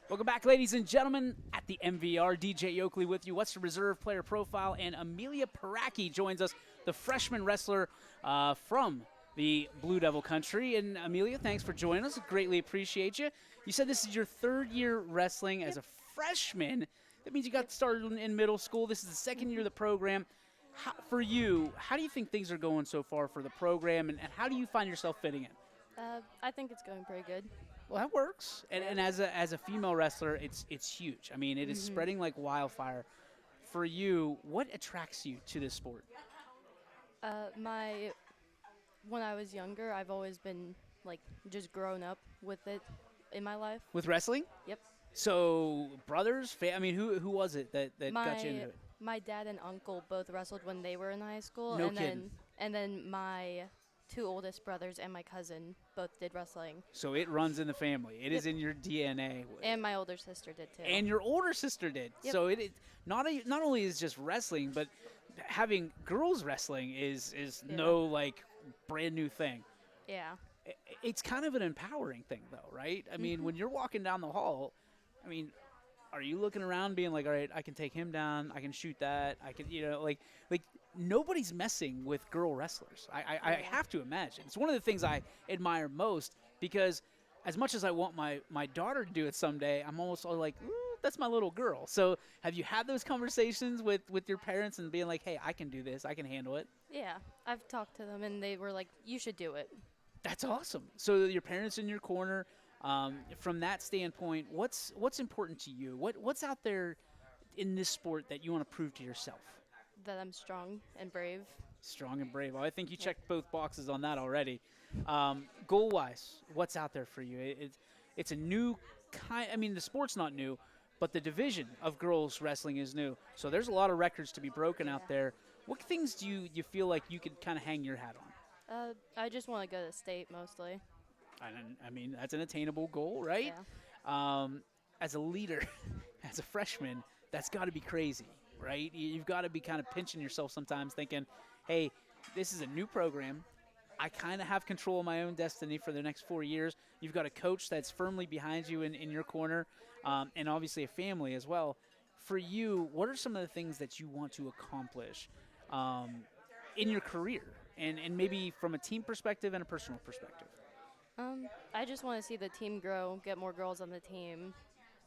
Welcome back, ladies and gentlemen, at the MVR. DJ Oakley with you. Western Reserve player profile, and Amelia Poracky joins us, the freshman wrestler from the Blue Devil country. And Amelia, thanks for joining us. Greatly appreciate you. You said this is your third year wrestling as a freshman. That means you got started in middle school. This is the second year of the program. For you, how do you think things are going so far for the program, and how do you find yourself fitting in? I think it's going pretty good. Well, that works. And as a female wrestler, it's huge. I mean, it is spreading like wildfire. For you, what attracts you to this sport? When I was younger, I've always been like just grown up with it in my life. With wrestling? Yep. So brothers, I mean, who was it that got you into it? My dad and uncle both wrestled when they were in high school, No and kidding. then my two oldest brothers and my cousin both did wrestling. So it runs in the family. It is in your DNA. And my older sister did too. And your older sister did. Yep. So it not only is just wrestling, but having girls wrestling is no like brand new thing. Yeah. It's kind of an empowering thing, though, right? I mean, when you're walking down the hall, I mean, are you looking around being like, all right, I can take him down, I can shoot that, I can, like nobody's messing with girl wrestlers. I have to imagine. It's one of the things I admire most, because as much as I want my daughter to do it someday, I'm almost like, that's my little girl. So have you had those conversations with your parents and being like, hey, I can do this, I can handle it? Yeah. I've talked to them, and they were like, you should do it. That's awesome. So your parents in your corner. From that standpoint, what's important to you? What's out there in this sport that you want to prove to yourself? That I'm strong and brave. Strong and brave. Well, I think you checked both boxes on that already. Goal-wise, what's out there for you? It's a new kind. I mean, the sport's not new, but the division of girls wrestling is new. So there's a lot of records to be broken out there. What things do you feel like you could kind of hang your hat on? I just want to go to state mostly. I mean, that's an attainable goal, right? Yeah. As a leader, as a freshman, that's got to be crazy, right? You've got to be kind of pinching yourself sometimes thinking, hey, this is a new program. I kind of have control of my own destiny for the next 4 years. You've got a coach that's firmly behind you in your corner, and obviously a family as well. For you, what are some of the things that you want to accomplish in your career, and maybe from a team perspective and a personal perspective? I just want to see the team grow, get more girls on the team,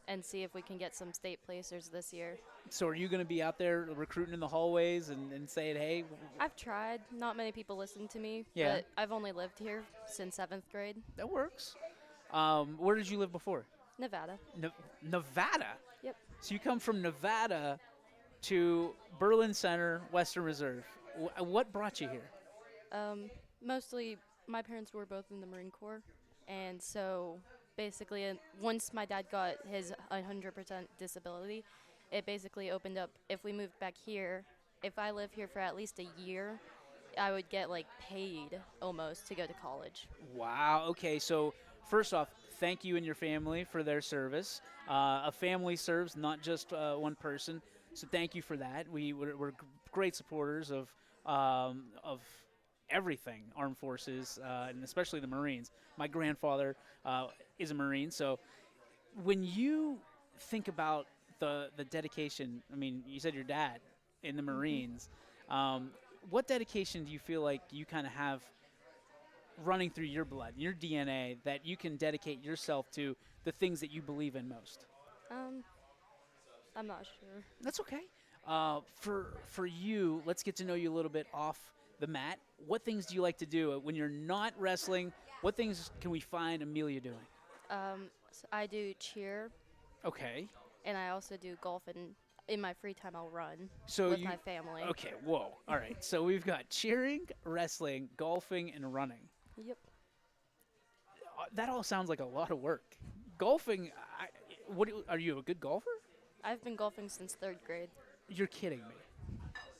and see if we can get some state placers this year. So are you going to be out there recruiting in the hallways and saying, hey? I've tried. Not many people listen to me. Yeah. But I've only lived here since 7th grade. That works. Where did you live before? Nevada. Nevada? Yep. So you come from Nevada to Berlin Center, Western Reserve. What brought you here? Mostly my parents were both in the Marine Corps, and so basically once my dad got his 100% disability, it basically opened up, if we moved back here, if I live here for at least a year, I would get like paid almost to go to college. Wow. Okay, so first off, thank you and your family for their service. A family serves, not just one person, so thank you for that. We're great supporters of everything armed forces, and especially the Marines. My grandfather is a Marine, so when you think about the dedication, I mean, you said your dad in the Marines. What dedication do you feel like you kind of have running through your blood, your DNA, that you can dedicate yourself to the things that you believe in most? I'm not sure. That's okay. For you, let's get to know you a little bit off the mat. What things do you like to do when you're not wrestling? What things can we find Amelia doing? So I do cheer, Okay. and I also do golf, and in my free time I'll run So with you, my family. Okay, whoa. All right. So we've got cheering, wrestling, golfing, and running. Yep. That all sounds like a lot of work. Golfing, are you a good golfer? I've been golfing since 3rd grade. You're kidding me.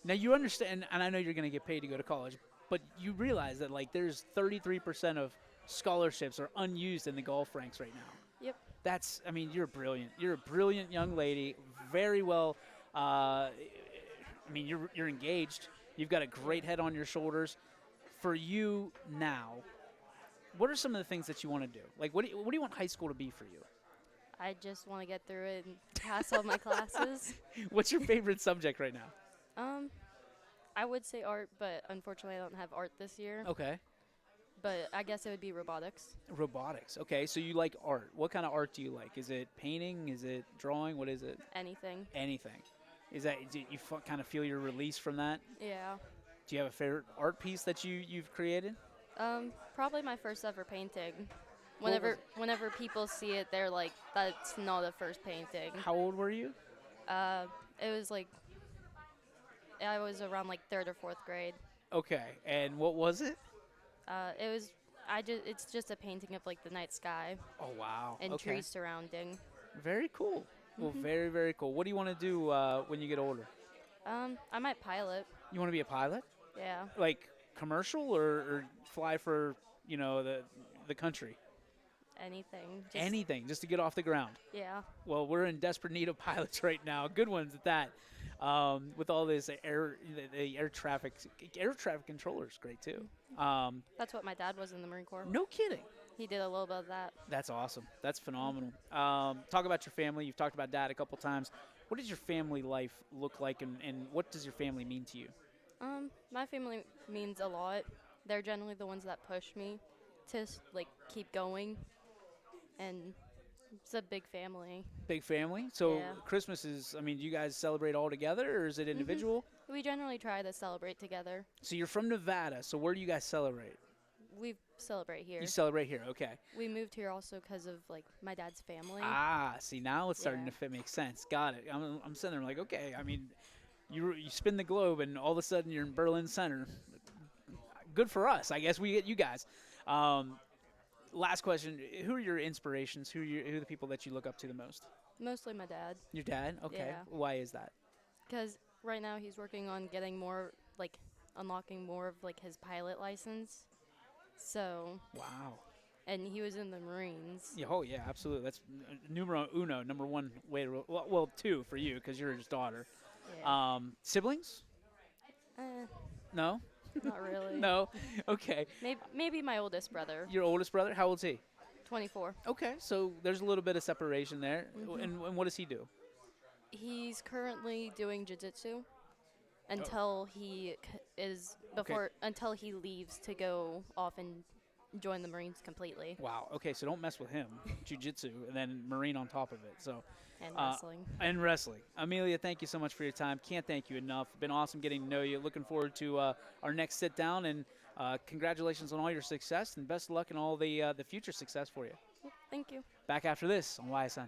Now you understand, and I know you're going to get paid to go to college, but you realize that like there's 33% of scholarships are unused in the golf ranks right now. Yep. I mean, you're brilliant. You're a brilliant young lady. Very well. I mean, you're engaged. You've got a great head on your shoulders. For you now, what are some of the things that you want to do? Like, what do you want high school to be for you? I just want to get through it and pass all my classes. What's your favorite subject right now? Um, I would say art, but unfortunately I don't have art this year. Okay. But I guess it would be robotics. Robotics. Okay, so you like art. What kind of art do you like? Is it painting? Is it drawing? What is it? Anything. Anything. Is that do you kind of feel your release from that? Yeah. Do you have a favorite art piece that you've created? Probably my first ever painting. What was Whenever people see it, they're like, "That's not a first painting." How old were you? Uh, it was like I was around like third or fourth grade. Okay, and what was it? It was it's just a painting of like the night sky Oh wow. and Okay. trees surrounding. Very cool. Well, very very cool. What do you want to do when you get older? I might pilot. You want to be a pilot? Yeah, Like commercial or fly for the country? anything. Just, Anything, just to get off the ground. Yeah. Well, we're in desperate need of pilots right now. Good ones at that. With all this the air traffic controller is great too. That's what my dad was in the Marine Corps. No kidding. He did a little bit of that. That's awesome. That's phenomenal. Talk about your family. You've talked about dad a couple times. What does your family life look like, and what does your family mean to you? My family means a lot. They're generally the ones that push me to like keep going, and it's a big family. Big family. So Yeah. Christmas is. I mean, do you guys celebrate all together, or is it individual? We generally try to celebrate together. So you're from Nevada. So where do you guys celebrate? We celebrate here. You celebrate here. Okay. We moved here also because of like my dad's family. Ah, see now it's starting Yeah. to fit make sense. Got it. I'm sitting there like, okay. I mean, you spin the globe and all of a sudden you're in Berlin Center. Good for us. I guess we get you guys. Last question: who are your inspirations? Who are the people that you look up to the most? Mostly my dad, Your dad. Okay. Yeah. Why is that? because right now he's working on getting more like unlocking more of like his pilot license. So, Wow. and he was in the Marines. Yeah, oh yeah, absolutely. That's numero uno, number one way to well two for you because you're his daughter. Yeah. Siblings? Eh, No. not really. No. Okay. Maybe my oldest brother, Your oldest brother? How old's he? 24. Okay, so there's a little bit of separation there. And what does he do? He's currently doing jiu-jitsu until he until he leaves to go off and join the Marines completely, Wow. Okay, so don't mess with him. Jiu-jitsu and then Marine on top of it. So and wrestling. and wrestling. Amelia, thank you so much for your time. Can't thank you enough. Been awesome getting to know you. Looking forward to our next sit down, and congratulations on all your success and best of luck in all the future success for you. Thank you. Back after this on YSN.